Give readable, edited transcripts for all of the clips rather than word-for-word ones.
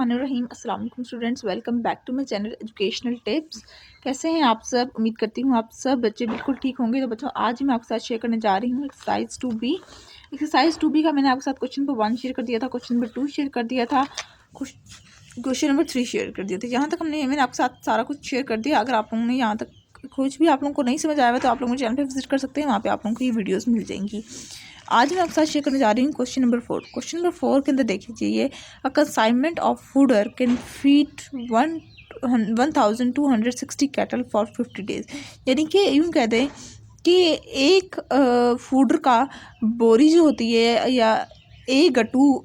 बिस्मिल्लाहिर्रहमानिर्रहीम। अस्सलाम वालेकुम students, welcome back to my channel educational tips. कैसे हैं आप सब? उम्मीद करती हूँ आप सब बच्चे बिल्कुल ठीक होंगे। तो बच्चों, आज मैं आपके साथ शेयर करने जा रही हूँ एक्सरसाइज 2B। एक्सरसाइज 2B का मैंने आपके साथ क्वेश्चन नंबर 1 शेयर कर दिया था, क्वेश्चन नंबर 2 शेयर कर दिया था, क्वेश्चन नंबर 3 शेयर कर दिया था। यहाँ तक मैंने आपके साथ सारा कुछ शेयर कर दिया। अगर आप लोगों ने यहाँ तक कुछ भी आप लोगों को नहीं समझ आया तो आप लोग मेरे चैनल पर विजिट कर सकते हैं, वहाँ पे आप लोगों को ये वीडियोस मिल जाएंगी। आज मैं आपके साथ शेयर करने जा रही हूँ क्वेश्चन नंबर 4। क्वेश्चन नंबर 4 के अंदर देख लीजिए, a consignment of fodder can feed 1260 cattle for 50 days. यानी कि यूँ कह दें कि एक फूडर का बोरी जो होती है या एक गट्टू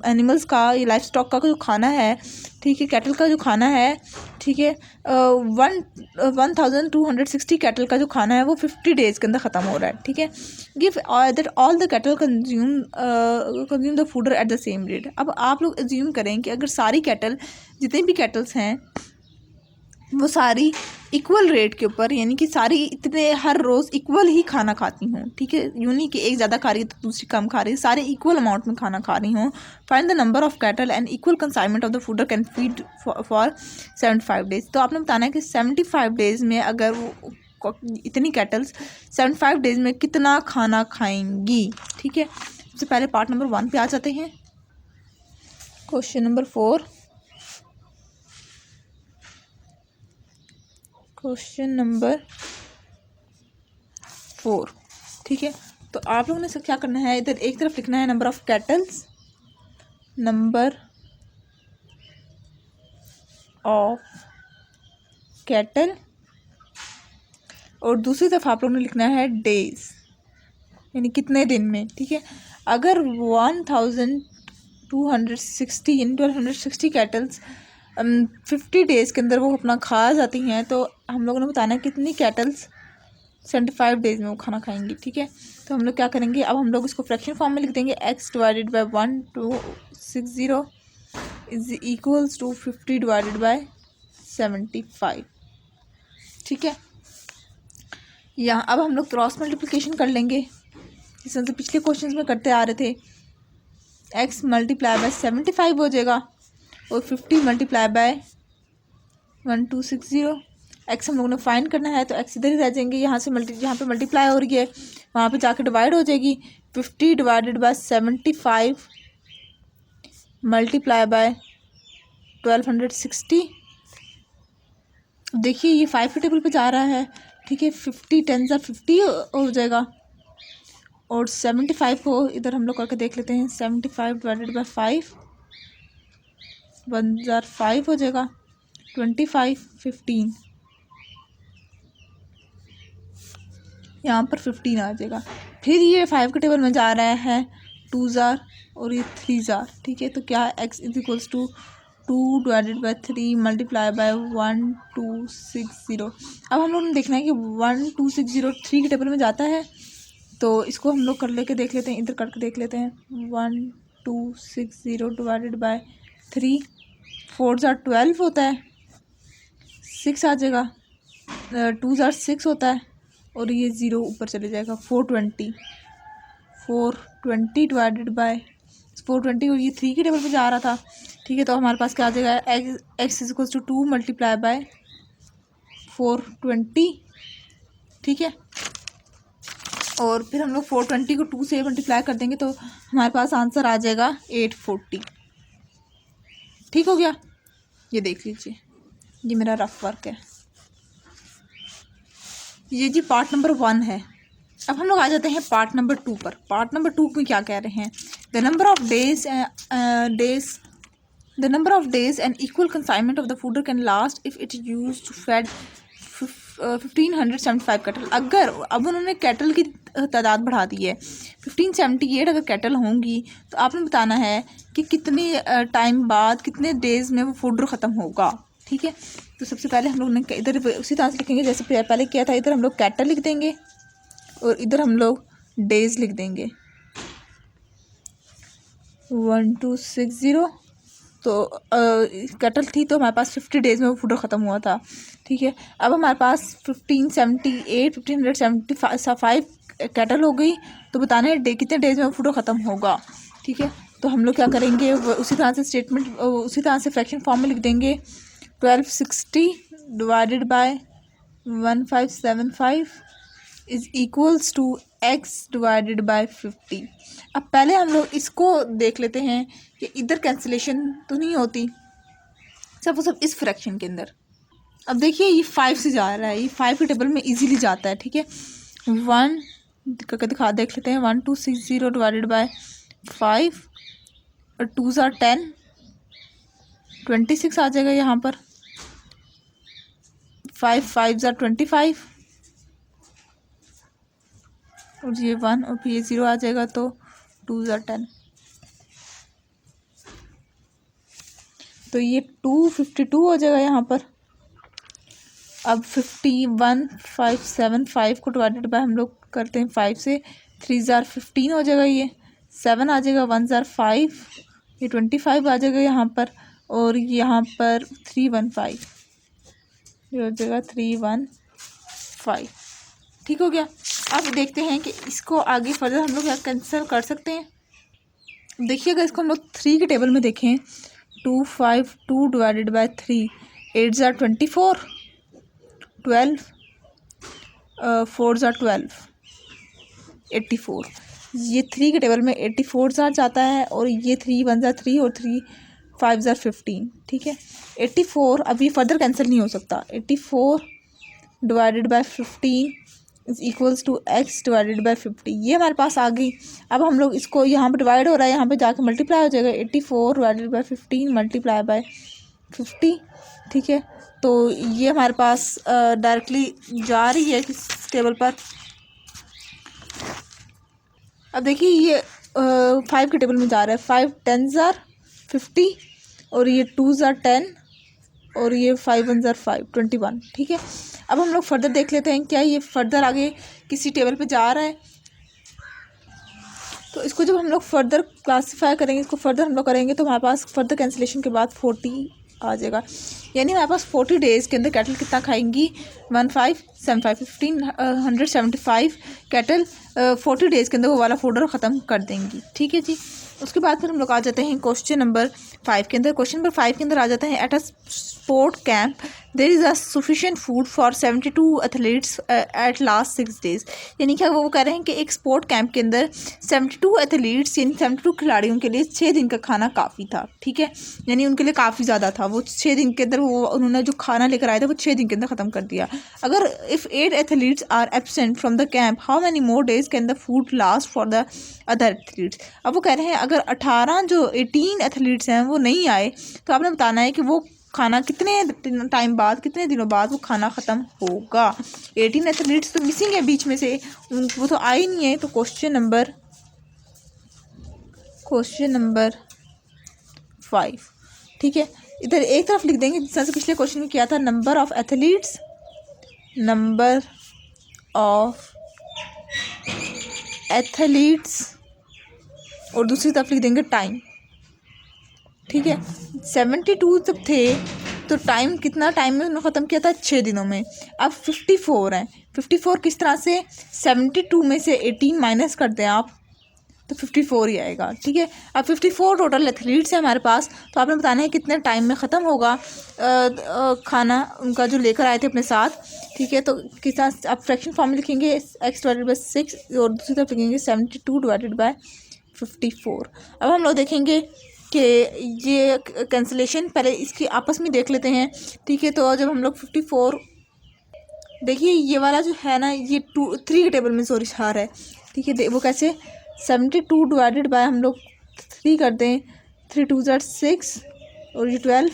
एनिमल्स का या लाइफ स्टॉक का जो खाना है, ठीक है, कैटल का जो खाना है, ठीक है, 1260 कैटल का जो खाना है वो 50 डेज़ के अंदर ख़त्म हो रहा है। ठीक है, give that all the cattle consume the fodder at the same rate. अब आप लोग एज्यूम करें कि अगर सारी कैटल, जितने भी कैटल्स हैं, वो सारी इक्वल रेट के ऊपर, यानी कि सारी इतने हर रोज़ इक्वल ही खाना खाती हूँ। ठीक है, यूँ नहीं कि एक ज़्यादा खा रही है तो दूसरी कम खा रही है, सारे इक्वल अमाउंट में खाना खा रही हूँ। Find the number of cattle and equal consignment of the fodder can feed for 75 days. तो आपने बताना है कि 75 डेज़ में अगर वो इतनी कैटल्स 75 डेज़ में कितना खाना खाएंगी। ठीक है, सबसे पहले पार्ट नंबर 1 पे आ जाते हैं। Question number 4, question number 4। ठीक है, तो आप लोगों ने क्या करना है, इधर एक तरफ लिखना है number of kettles, number of cattle, और दूसरी तरफ आप लोगों ने लिखना है डेज, यानी कितने दिन में। ठीक है, अगर 1260 कैटल्स 50 डेज़ के अंदर वो अपना खा जाती हैं, तो हम लोगों ने बताना है कितनी कैटल्स 75 डेज़ में वो खाना खाएंगी। ठीक है, तो हम लोग क्या करेंगे, अब हम लोग इसको फ्रैक्शन फॉर्म में लिख देंगे। x divided by 1260 is equals to 50 divided by 75। ठीक है, यहाँ अब हम लोग क्रॉस मल्टीप्लिकेशन कर लेंगे, जिस तरह से पिछले क्वेश्चंस में करते आ रहे थे। x मल्टीप्लाई बाय 75 हो जाएगा और 50 मल्टीप्लाई बाय 1260। x हम लोगों ने फाइंड करना है, तो x इधर ही रह जाएंगे, यहाँ से जहाँ पे मल्टीप्लाई हो रही है वहाँ पे जाके डिवाइड हो जाएगी। 50 डिवाइडेड बाय 75 मल्टीप्लाई बाय 1260। देखिए ये 5 के टेबल पे जा रहा है। ठीक है, 50 10 50 हो जाएगा, और 75 को इधर हम लोग करके देख लेते हैं। 75 डिवाइडेड बाय 5 1005 हो जाएगा। 25 15, यहाँ पर 15 आ जाएगा। फिर ये 5 के टेबल में जा रहा है 2 ज़ार और ये 3 ज़ार। ठीक है, तो क्या है, x is equals to 2 divided by 3 multiply by 1260। अब हम लोग ने देखना है कि 1260 3 के टेबल में जाता है, तो इसको हम लोग कर लेके देख लेते हैं, इधर करके देख लेते हैं। 1260 डिवाइडेड बाय 3, 4 ज़ार 12 होता है, 6 आ जाएगा, 2 ज़ार 6 होता है, और ये 0 ऊपर चले जाएगा। 420 डिवाइडेड बाय 420, और ये 3 के टेबल पे जा रहा था। ठीक है, तो हमारे पास क्या आ जाएगा, x is equals to 2 multiply by 420। ठीक है, और फिर हम लोग 420 को 2 से मल्टीप्लाई कर देंगे तो हमारे पास आंसर आ जाएगा 840। ठीक हो गया, ये देख लीजिए, ये मेरा रफ वर्क है। ये जी पार्ट नंबर 1 है। अब हम लोग आ जाते हैं पार्ट नंबर 2 पर। पार्ट नंबर 2 में क्या कह रहे हैं, the number of days and equal consignment of the fodder can last if it use to fed 1575 cattle. अगर अब उन्होंने कैटल की तादाद बढ़ा दी है, 1578 अगर कैटल होंगी, तो आपने बताना है कि कितने टाइम बाद, कितने डेज़ में वो फूडर ख़त्म होगा। ठीक है, तो सबसे पहले हम लोग ने इधर उसी तरह से लिखेंगे जैसे पहले किया था। इधर हम लोग कैटल लिख देंगे और इधर हम लोग डेज़ लिख देंगे। 1260, तो कैटल थी तो हमारे पास 50 डेज़ में वो फूडर ख़त्म हुआ था। ठीक है, अब हमारे पास 1575 कैटल हो गई, तो बताना है कितने डेज़ में वो फूडर ख़त्म होगा। ठीक है, तो तो हम लोग क्या करेंगे, उसी तरह से स्टेटमेंट उसी तरह से फ्रैक्शन फॉर्म में लिख देंगे 1260 divided by 1575 is equals to x divided by 50। अब पहले हम लोग इसको देख लेते हैं कि इधर कैंसिलेशन तो नहीं होती, सब इस फ्रैक्शन के अंदर। अब देखिए ये 5 से जा रहा है, ये 5 के टेबल में इजीली जाता है, ठीक है। 1 दिखा देख लेते हैं, 1260 डिवाइडेड बाय 5 और 2 are 10, 26 आ जाएगा यहाँ पर। 5 5 are 25 और ये 1 और फिर ये 0 आ जाएगा, तो 2 are 10। तो ये 252 हो जाएगा यहाँ पर। अब 51575 को डिवाइडेड बाय हम लोग करते हैं 5 से, 3 are 15 हो जाएगा, ये 7 आ जाएगा, 1 are 5, ये 25 आ जाएगा यहाँ पर, और यहाँ पर 315 ये हो जाएगा 315। ठीक हो गया। अब देखते हैं कि इसको आगे फर्दर हम लोग क्या कैंसिल कर सकते हैं। देखिए अगर इसको हम लोग 3 के टेबल में देखें, 252 डिवाइडेड बाय 3, 8 are 24, 12 4 are 12, 84। ये 3 के टेबल में 84 आ जाता है, और ये 3 1 are 3 और 3 5 are 15, ठीक है। 84 अभी फर्दर कैंसिल नहीं हो सकता। 84 divided by 15 is equals to x divided by 50। ये हमारे पास आ गई। अब हम लोग इसको यहाँ पे डिवाइड हो रहा है, यहाँ पे जाके मल्टीप्लाई हो जाएगा, 84 डिवाइडेड बाय 15 मल्टीप्लाई बाय 50, ठीक है। तो ये हमारे पास डायरेक्टली जा रही है किस टेबल पर। अब देखिए ये 5 के टेबल में जा रहा है, 5 10s are 50 और ये 2s are 10 और ये 5 1s are 5, 21, ठीक है। अब हम लोग फर्दर देख लेते हैं क्या ये फर्दर आगे किसी टेबल पे जा रहा है। तो इसको जब हम लोग फर्दर क्लासीफाई करेंगे, इसको फर्दर हम लोग करेंगे, तो हमारे पास फर्दर कैंसिलेशन के बाद 40 आ जाएगा। यानी हमारे पास 40 डेज़ के अंदर कैटल कितना खाएंगी, 1575 175 कैटल 40 डेज़ के अंदर वो वाला फोल्डर ख़त्म कर देंगी, ठीक है जी। उसके बाद फिर हम लोग आ जाते हैं क्वेश्चन नंबर 5 के अंदर। क्वेश्चन नंबर 5 के अंदर आ जाता है, at a sport camp there is a sufficient food for 72 athletes at last 6 days. यानी क्या वो कह रहे हैं कि एक स्पोर्ट कैंप के अंदर 72 एथलीट्स यानी 72 खिलाड़ियों के लिए 6 दिन का खाना काफ़ी था, ठीक है। यानी उनके लिए काफ़ी ज़्यादा था, वो 6 दिन के अंदर वो उन्होंने जो खाना लेकर आए थे वो 6 दिन के अंदर ख़त्म कर दिया। अगर if 8 athletes are absent from the camp, how many more days can the food last for the other athletes. अब वो कह रहे हैं अगर 18 एथलीट्स हैं वो नहीं आए, तो आपने बताना है कि वो खाना कितने टाइम बाद, कितने दिनों बाद वो खाना ख़त्म होगा। 18 एथलीट्स तो मिसिंग है बीच में से, वो तो आए नहीं है। तो क्वेश्चन नंबर 5, ठीक है। इधर एक तरफ लिख देंगे जिस तरह से पिछले क्वेश्चन में किया था, नंबर ऑफ एथलीट्स और दूसरी तरफ लिख देंगे टाइम, ठीक है। 72 जब थे तो कितना टाइम में उन्होंने ख़त्म किया था, 6 दिनों में। अब 54 हैं, 54 किस तरह से, 72 में से 18 माइनस कर दें आप तो 54 ही आएगा, ठीक है। अब 54 टोटल एथलीट्स हैं हमारे पास, तो आपने बताना है कितने टाइम में ख़त्म होगा खाना उनका जो लेकर आए थे अपने साथ, ठीक है। तो किस तरह आप फ्रैक्शन फॉर्म में लिखेंगे, x डिवाइडेड बाई 6 और दूसरी तरफ लिखेंगे 72 डिवाइडेड बाय 54। अब हम लोग देखेंगे कि ये कैंसिलेशन पहले इसकी आपस में देख लेते हैं, ठीक है। तो जब हम लोग 54, देखिए ये वाला जो है ना, ये 3 के टेबल में सॉरी आ रहा है, ठीक है। वो कैसे, 72 डिवाइडेड बाय हम लोग 3 कर दें, 3 2 are 6 और ये 12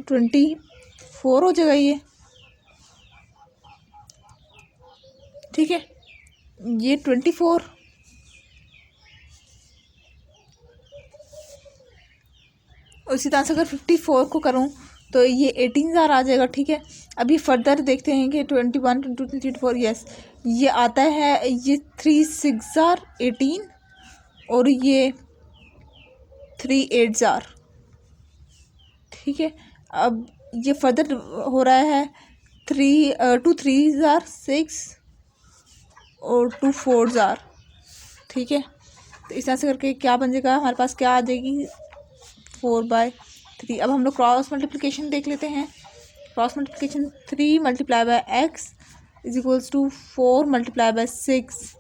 24 हो जाएगा ये, ठीक है। ये 24 उसी तरह से अगर 54 को करूँ तो ये 18 आ जाएगा, ठीक है। अभी फर्दर देखते हैं कि 21 22 23 24, यस ये आता है, ये 3 6 are 18 और ये 3 8 are, ठीक है। अब ये फर्दर हो रहा है, 2 3 are 6 और 2 4 are, ठीक है। तो इस तरह से करके क्या बन जाएगा, हमारे पास क्या आ जाएगी 4/3। अब हम लोग क्रॉस मल्टीप्लिकेशन देख लेते हैं। Cross multiplication 3 multiply by x is equals to 4 multiply by 6।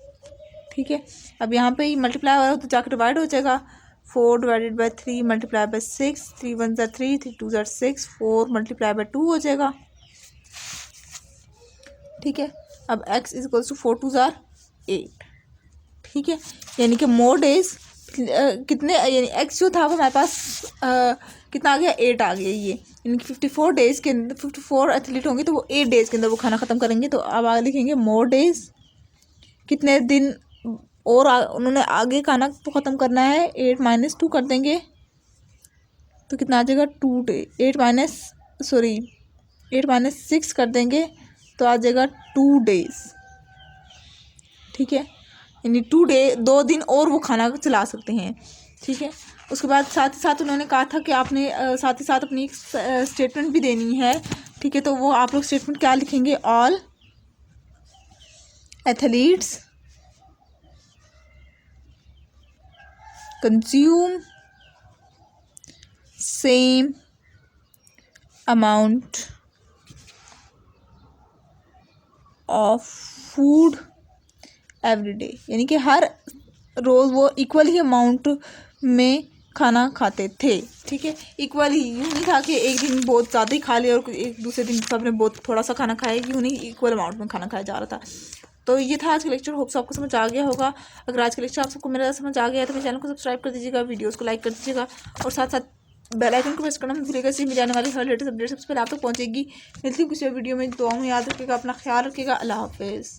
ठीक है, अब यहाँ पे ही मल्टीप्लाई हो रहा है तो जाकर डिवाइड हो जाएगा। 4 डिवाइडेड बाय 3 मल्टीप्लाई बाय 6, 3 1 ज़ा 3, 3 2 ज़ा 6, 4 मल्टीप्लाई बाय 2 हो जाएगा। ठीक है, अब x इज इक्वल्स टू 4 2 ज़ा 8। ठीक है, यानी कि मोर डेज कितने, यानी x जो था वो हमारे पास कितना आ गया, 8 आ गया ये, यानी कि 54 डेज़ के अंदर 54 एथलीट होंगे तो वो 8 डेज़ के अंदर वो खाना ख़त्म करेंगे। तो अब आगे लिखेंगे मोर डेज, कितने दिन और उन्होंने आगे खाना तो ख़त्म करना है। 8 - 2 कर देंगे तो कितना आ जाएगा 2 डे, 8 - 6 कर देंगे तो आ जाएगा 2 डेज़। ठीक है, यानी 2 दिन और वो खाना चला सकते हैं। ठीक है, उसके बाद साथ ही साथ उन्होंने कहा था कि आपने साथ ही साथ अपनी एक स्टेटमेंट भी देनी है। ठीक है, तो वो आप लोग स्टेटमेंट क्या लिखेंगे, all athletes consume same amount of food every day, यानी कि हर रोज़ वो इक्वल ही अमाउंट में खाना खाते थे। ठीक है, इक्वल ही, यूँ नहीं था कि एक दिन बहुत ज़्यादा ही खा लिया और एक दूसरे दिन सबने बहुत थोड़ा सा खाना खाया, यूँ नहीं, इक्वल अमाउंट में खाना खाया जा रहा था। तो ये था आज का लेक्चर, होप्स आपको समझ आ गया होगा। अगर आज का लेक्चर आप सबको मेरा समझ आ गया है तो मेरे चैनल को सब्सक्राइब कर दीजिएगा, वीडियोज़ को लाइक कर दीजिएगा और साथ साथ बेल आइकन को प्रेस करना मत भूलिएगा, इससे मेरी आने वाली हर लेटेस्ट अपडेट सबसे पहले आप तक पहुँचेगी। मिलती हूँ किसी वीडियो में, दुआ में याद रखिएगा, अपना ख्याल रखिएगा। अल्लाह हाफिज़।